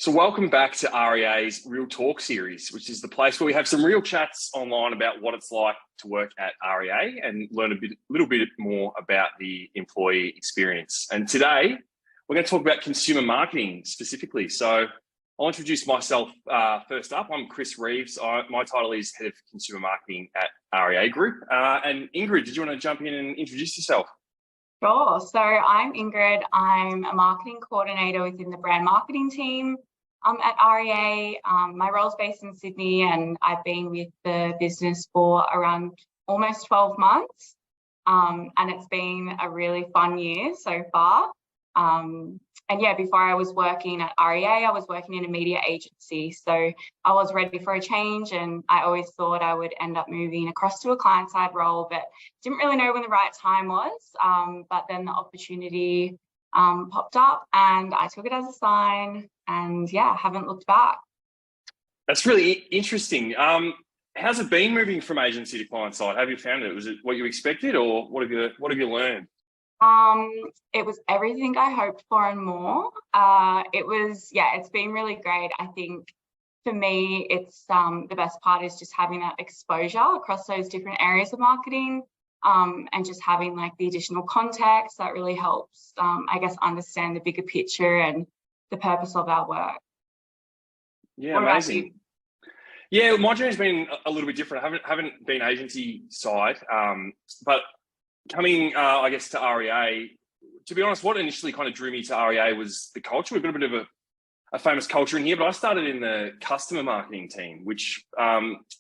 So welcome back to REA's Real Talk series, which is the place where we have some real chats online about what it's like to work at REA and learn a little bit more about the employee experience. And today, we're going to talk about consumer marketing specifically. So I'll introduce myself first up. I'm Chris Reeves. My title is Head of Consumer Marketing at REA Group. And Ingrid, did you want to jump in and introduce yourself? Sure. So I'm Ingrid. I'm a marketing coordinator within the brand marketing team at REA. My role's based in Sydney and I've been with the business for around almost 12 months. And it's been a really fun year so far. And yeah, before I was working at REA, I was working in a media agency. So I was ready for a change and I always thought I would end up moving across to a client-side role, but didn't really know when the right time was. But then the opportunity popped up and I took it as a sign and yeah, haven't looked back. That's really interesting. How's it been moving from agency to client-side? Have you found it? Was it what you expected or what have you learned? It was everything I hoped for and more. It's been really great. I think for me, it's the best part is just having that exposure across those different areas of marketing, and just having like the additional context that really helps, I guess, understand the bigger picture and the purpose of our work. Yeah, amazing. Yeah, my journey's been a little bit different. I haven't been agency side, but coming, I guess, to REA, to be honest, what initially kind of drew me to REA was the culture. We've got a bit of a famous culture in here, but I started in the customer marketing team, which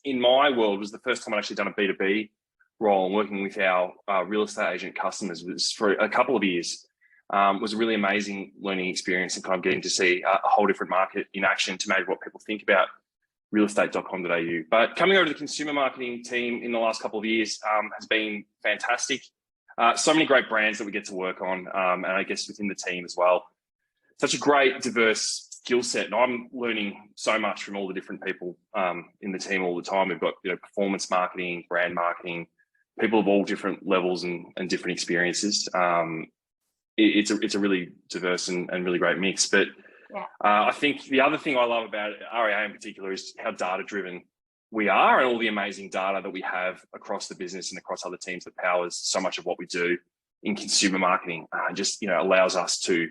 in my world was the first time I'd actually done a B2B role and working with our real estate agent customers was for a couple of years. Was a really amazing learning experience and kind of getting to see a whole different market in action to maybe what people think about realestate.com.au. But coming over to the consumer marketing team in the last couple of years has been fantastic. So many great brands that we get to work on, and I guess within the team as well. Such a great, diverse skill set, and I'm learning so much from all the different people in the team all the time. We've got performance marketing, brand marketing, people of all different levels and different experiences. It's a really diverse and really great mix. But yeah. I think the other thing I love about REA in particular is how data-driven we are and all the amazing data that we have across the business and across other teams that powers so much of what we do in consumer marketing. Just allows us to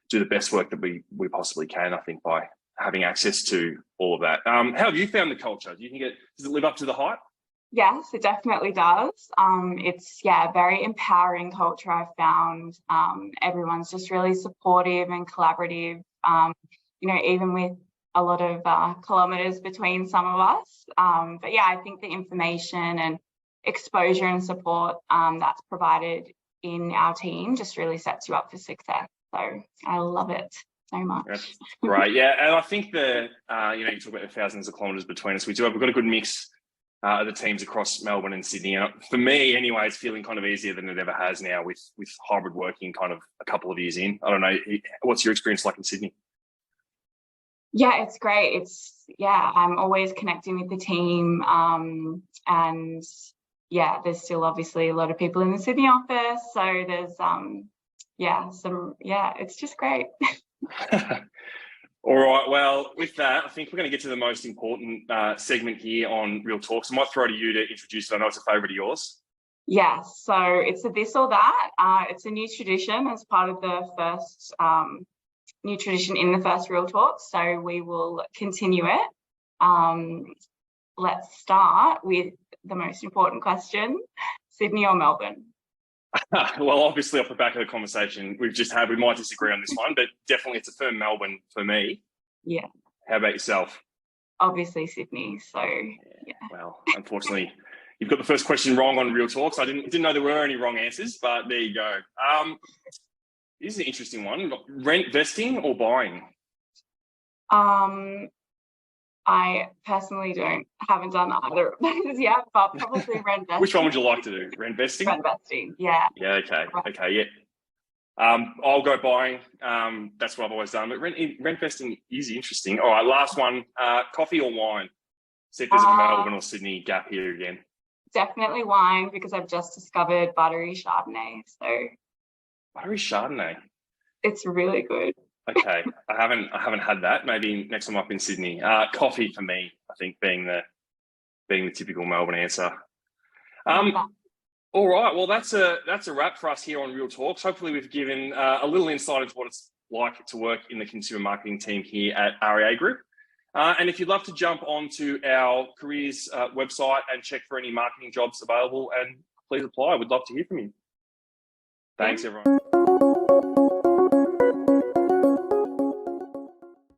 do the best work that we possibly can, I think, by having access to all of that. How have you found the culture? Do you think does it live up to the hype? Yes, it definitely does. It's a very empowering culture I've found. Everyone's just really supportive and collaborative, even with a lot of kilometers between some of us. But yeah, I think the information and exposure and support that's provided in our team just really sets you up for success. So I love it so much. That's great. Yeah, and I think you talk about the thousands of kilometers between us. We've got a good mix of the teams across Melbourne and Sydney. And for me, anyway, it's feeling kind of easier than it ever has now with hybrid working kind of a couple of years in. I don't know, what's your experience like in Sydney? Yeah, it's great. I'm always connecting with the team. And yeah, there's still obviously a lot of people in the Sydney office. So there's, it's just great. All right. Well, with that, I think we're going to get to the most important segment here on Real Talk. So I might throw to you to introduce it. I know it's a favourite of yours. Yeah, so it's a this or that. It's a new tradition as part of the first new tradition in the first Real Talk. So we will continue it. Let's start with the most important question: Sydney or Melbourne? Well, obviously, off the back of the conversation we've just had, we might disagree on this one, but definitely it's a firm Melbourne for me. Yeah. How about yourself? Obviously Sydney. So yeah. Well, unfortunately, you've got the first question wrong on Real Talk. So I didn't know there were any wrong answers, but there you go. This is an interesting one. Rent vesting or buying? I personally haven't done either of those yet, but probably rent vesting. Which one would you like to do? Rent vesting? Rent vesting, yeah. Yeah, okay. Okay, yeah. I'll go buying. That's what I've always done. But rent vesting is interesting. All right, last one. Coffee or wine? See if there's a Melbourne or Sydney gap here again. Definitely wine, because I've just discovered buttery Chardonnay. So buttery Chardonnay. It's really good. Okay, I haven't had that. Maybe next time I'm up in Sydney. Coffee for me, I think, being the typical Melbourne answer. All right, well that's a wrap for us here on Real Talks. Hopefully we've given a little insight into what it's like to work in the consumer marketing team here at REA Group. And if you'd love to jump onto our careers website and check for any marketing jobs available, and please apply. We'd love to hear from you. Thanks, everyone.